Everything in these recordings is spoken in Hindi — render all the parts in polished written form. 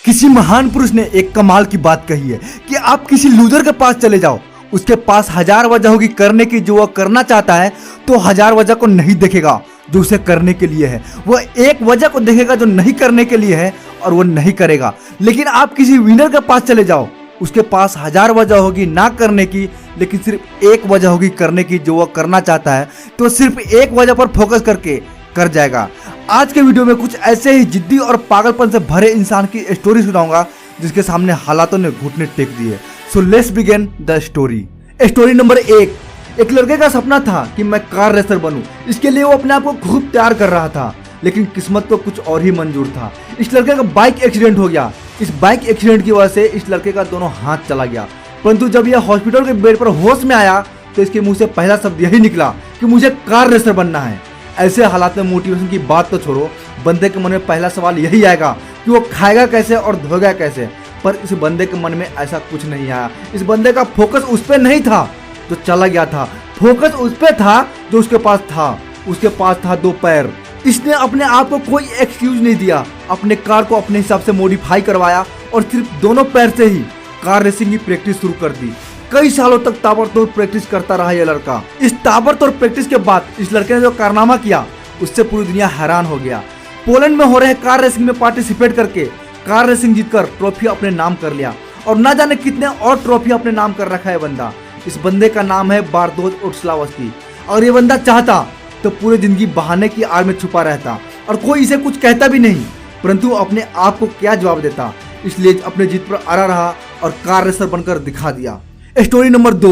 किसी महान पुरुष ने एक कमाल की बात कही है कि आप किसी लूजर के पास चले जाओ, उसके पास हजार वजह होगी करने की जो वह करना चाहता है, तो हजार वजह को नहीं देखेगा जो उसे करने के लिए है। वह एक वजह को देखेगा जो नहीं करने के लिए है और वह नहीं करेगा। लेकिन आप किसी विनर के पास चले जाओ, उसके पास हजार वजह होगी ना करने की, लेकिन सिर्फ एक वजह होगी करने की जो वह करना चाहता है, तो सिर्फ एक वजह पर फोकस करके कर जाएगा। आज के वीडियो में कुछ ऐसे ही जिद्दी और पागलपन से भरे इंसान की स्टोरी सुनाऊंगा जिसके सामने हालातों ने घुटने टेक दिए। So let's begin the story. Story number 1। एक लड़के का सपना था कि मैं कार रेसर बनूं। इसके लिए वो अपने आप को खूब तैयार कर रहा था, लेकिन किस्मत को कुछ और ही मंजूर था। इस लड़के का बाइक एक्सीडेंट हो गया। इस बाइक एक्सीडेंट की वजह से इस लड़के का दोनों हाथ चला गया। परंतु जब यह हॉस्पिटल के बेड पर होश में आया तो इसके मुंह से पहला शब्द यही निकला कि मुझे कार रेसर बनना है। ऐसे हालात में मोटिवेशन की बात तो छोड़ो, बंदे के मन में पहला सवाल यही आएगा कि वो खाएगा कैसे और धोएगा कैसे। पर इस बंदे के मन में ऐसा कुछ नहीं आया। इस बंदे का फोकस उस पर नहीं था जो चला गया था, फोकस उस पर था जो उसके पास था। उसके पास था 2 पैर। इसने अपने आप को कोई एक्सक्यूज नहीं दिया, अपने कार को अपने हिसाब से मॉडिफाई करवाया और सिर्फ दोनों पैर से ही कार रेसिंग की प्रैक्टिस शुरू कर दी। कई सालों तक ताबड़तोड़ प्रैक्टिस करता रहा यह लड़का। इस ताबड़तोड़ प्रैक्टिस के बाद इस लड़के ने जो कारनामा किया उससे पूरी दुनिया हैरान हो गया। पोलैंड में हो रहे कार रेसिंग में पार्टिसिपेट करके कार रेसिंग जीतकर ट्रॉफी अपने नाम कर लिया और ना जाने कितने और ट्रॉफी अपने नाम कर रखा है बंदा। इस बंदे का नाम है बारदोज उर्सलावस्की। और ये बंदा चाहता तो पूरी जिंदगी बहाने की आड़ में छुपा रहता और कोई इसे कुछ कहता भी नहीं, परंतु अपने आप को क्या जवाब देता, इसलिए अपने जीत पर अड़ा रहा और कार रेसर बनकर दिखा दिया। Story number 2।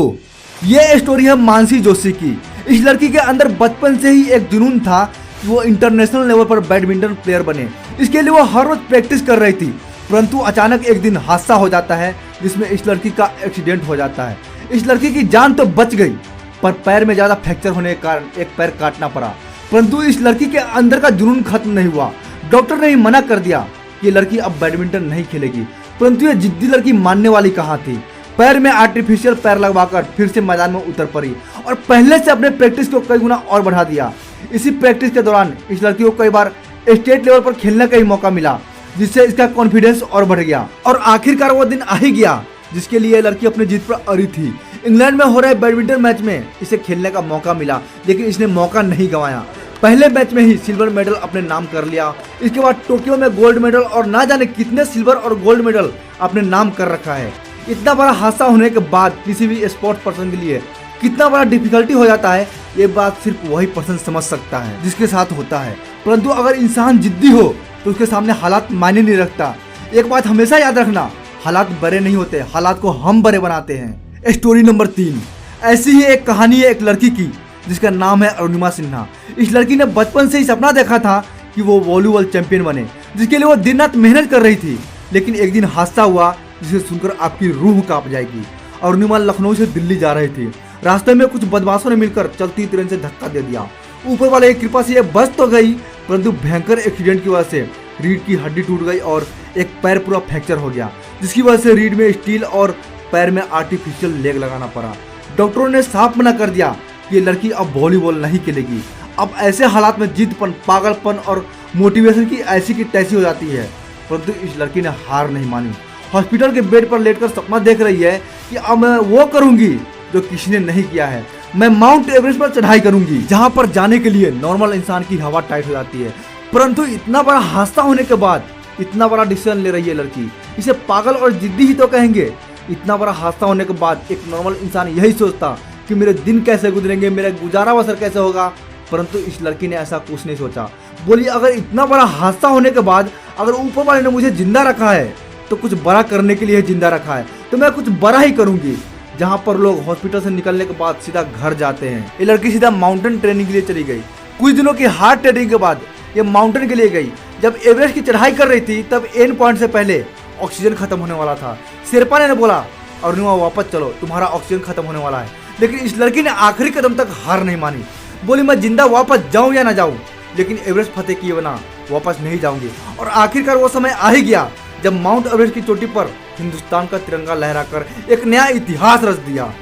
ये स्टोरी है मानसी जोशी की। इस लड़की के अंदर बचपन से ही एक जुनून था कि वो इंटरनेशनल लेवल पर बैडमिंटन प्लेयर बने। इसके लिए वो हर रोज प्रैक्टिस कर रही थी, परंतु अचानक एक दिन हादसा हो जाता है जिसमें इस लड़की का एक्सीडेंट हो जाता है। इस लड़की की जान तो बच गई, पर पैर में ज्यादा फ्रैक्चर होने के कारण एक पैर काटना पड़ा। परंतु इस लड़की के अंदर का जुनून खत्म नहीं हुआ। डॉक्टर ने ही मना कर दिया कि लड़की अब बैडमिंटन नहीं खेलेगी, परंतु ये जिद्दी लड़की मानने वाली कहाँ थी। पैर में आर्टिफिशियल पैर लगवाकर फिर से मैदान में उतर पड़ी और पहले से अपने प्रैक्टिस को कई गुना और बढ़ा दिया। इसी प्रैक्टिस के दौरान इस लड़की को कई बार स्टेट लेवल पर खेलने का ही मौका मिला, जिससे इसका कॉन्फिडेंस और बढ़ गया। और आखिरकार वो दिन आ ही गया जिसके लिए लड़की अपनी जीत पर अड़ी थी। इंग्लैंड में हो रहे बैडमिंटन मैच में इसे खेलने का मौका मिला, लेकिन इसने मौका नहीं गंवाया। पहले मैच में ही सिल्वर मेडल अपने नाम कर लिया। इसके बाद टोक्यो में गोल्ड मेडल और ना जाने कितने सिल्वर और गोल्ड मेडल अपने नाम कर रखा है। इतना बड़ा हादसा होने के बाद किसी भी स्पोर्ट्स पर्सन के लिए कितना बड़ा डिफिकल्टी हो जाता है, ये बात सिर्फ वही पर्सन समझ सकता है जिसके साथ होता है। परंतु अगर इंसान जिद्दी हो तो उसके सामने हालात मायने नहीं रखता। एक बात हमेशा याद रखना, हालात बड़े नहीं होते, हालात को हम बड़े बनाते हैं। Story number 3। ऐसी ही एक कहानी है एक लड़की की जिसका नाम है अरुणिमा सिन्हा। इस लड़की ने बचपन से ही सपना देखा था कि वो वॉलीबॉल चैंपियन बने, जिसके लिए वो दिन रात मेहनत कर रही थी। लेकिन एक दिन हादसा हुआ जिसे सुनकर आपकी रूह कांप जाएगी। अरुणिमा लखनऊ से दिल्ली जा रही थी। रास्ते में कुछ बदमाशों ने मिलकर चलती ट्रेन से धक्का दे दिया। ऊपर वाले की कृपा से यह बच तो गई, परंतु भयंकर एक्सीडेंट की वजह से रीढ़ की हड्डी टूट गई और एक पैर पूरा फ्रैक्चर हो गया, जिसकी वजह से रीढ़ में स्टील और पैर में आर्टिफिशियल लेग लगाना पड़ा। डॉक्टरों ने साफ मना कर दिया कि ये लड़की अब वॉलीबॉल नहीं खेलेगी। अब ऐसे हालात में जिद्दपन, पागलपन और मोटिवेशन की ऐसी की तैसी हो जाती है, परंतु इस लड़की ने हार नहीं मानी। हॉस्पिटल के बेड पर लेटकर सपना देख रही है कि अब मैं वो करूंगी जो किसी ने नहीं किया है। मैं माउंट एवरेस्ट पर चढ़ाई करूंगी, जहां पर जाने के लिए नॉर्मल इंसान की हवा टाइट हो जाती है। परंतु इतना बड़ा हादसा होने के बाद इतना बड़ा डिसीजन ले रही है लड़की, इसे पागल और जिद्दी ही तो कहेंगे। इतना बड़ा हादसा होने के बाद एक नॉर्मल इंसान यही सोचता कि मेरे दिन कैसे गुजरेंगे, मेरा गुजारा बसर कैसे होगा, परंतु इस लड़की ने ऐसा कुछ नहीं सोचा। बोली अगर इतना बड़ा हादसा होने के बाद अगर ऊपर वाले ने मुझे जिंदा रखा है तो कुछ बड़ा करने के लिए जिंदा रखा है, तो मैं कुछ बड़ा ही करूंगी। जहां पर लोग हॉस्पिटल से निकलने के बाद सीधा घर जाते हैं, ये लड़की सीधा माउंटेन ट्रेनिंग के लिए चली गई। कुछ दिनों की हार्ड ट्रेनिंग के बाद ये माउंटेन के लिए गई। जब एवरेस्ट की चढ़ाई कर रही थी तब एंड पॉइंट से पहले ऑक्सीजन खत्म होने वाला था। शेरपा ने बोला अरुणिमा वापस चलो, तुम्हारा ऑक्सीजन खत्म होने वाला है। लेकिन इस लड़की ने आखिरी कदम तक हार नहीं मानी। बोली मैं जिंदा वापस जाऊं या ना जाऊं, लेकिन एवरेस्ट फतेह किए बिना वापस नहीं जाऊंगी। और आखिरकार वो समय आ ही गया जब माउंट एवरेस्ट की चोटी पर हिंदुस्तान का तिरंगा लहराकर एक नया इतिहास रच दिया।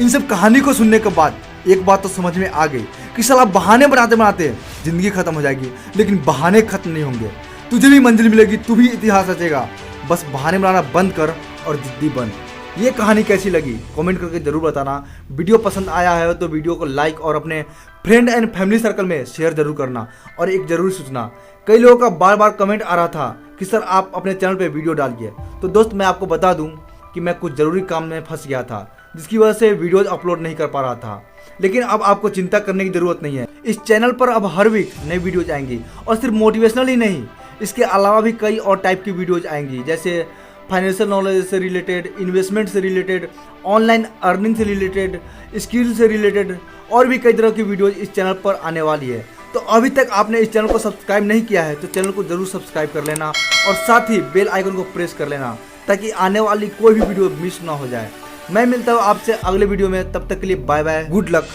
इन सब कहानी को सुनने के बाद एक बात तो समझ में आ गई कि साला बहाने बनाते बनाते जिंदगी खत्म हो जाएगी, लेकिन बहाने खत्म नहीं होंगे। तुझे भी मंजिल मिलेगी, तू भी इतिहास रचेगा। बस बहाने बनाना बंद कर और जिद्दी बन। ये कहानी कैसी लगी कमेंट करके जरूर बताना। वीडियो पसंद आया है तो वीडियो को लाइक और अपने फ्रेंड एंड फैमिली सर्कल में शेयर जरूर करना। और एक जरूरी सूचना, कई लोगों का बार बार कमेंट आ रहा था कि सर आप अपने चैनल पे वीडियो डालिए। तो दोस्त मैं आपको बता दूं कि मैं कुछ ज़रूरी काम में फंस गया था, जिसकी वजह से वीडियोज अपलोड नहीं कर पा रहा था। लेकिन अब आपको चिंता करने की ज़रूरत नहीं है। इस चैनल पर अब हर वीक नई वीडियोज आएंगी और सिर्फ मोटिवेशनल ही नहीं, इसके अलावा भी कई और टाइप की वीडियोज आएंगी, जैसे फाइनेंशियल नॉलेज से रिलेटेड, इन्वेस्टमेंट से रिलेटेड, ऑनलाइन अर्निंग से रिलेटेड, स्किल से रिलेटेड और भी कई तरह की वीडियोज इस चैनल पर आने वाली है। तो अभी तक आपने इस चैनल को सब्सक्राइब नहीं किया है तो चैनल को जरूर सब्सक्राइब कर लेना और साथ ही बेल आइकन को प्रेस कर लेना ताकि आने वाली कोई भी वीडियो मिस ना हो जाए। मैं मिलता हूँ आपसे अगले वीडियो में, तब तक के लिए बाय बाय, गुड लक।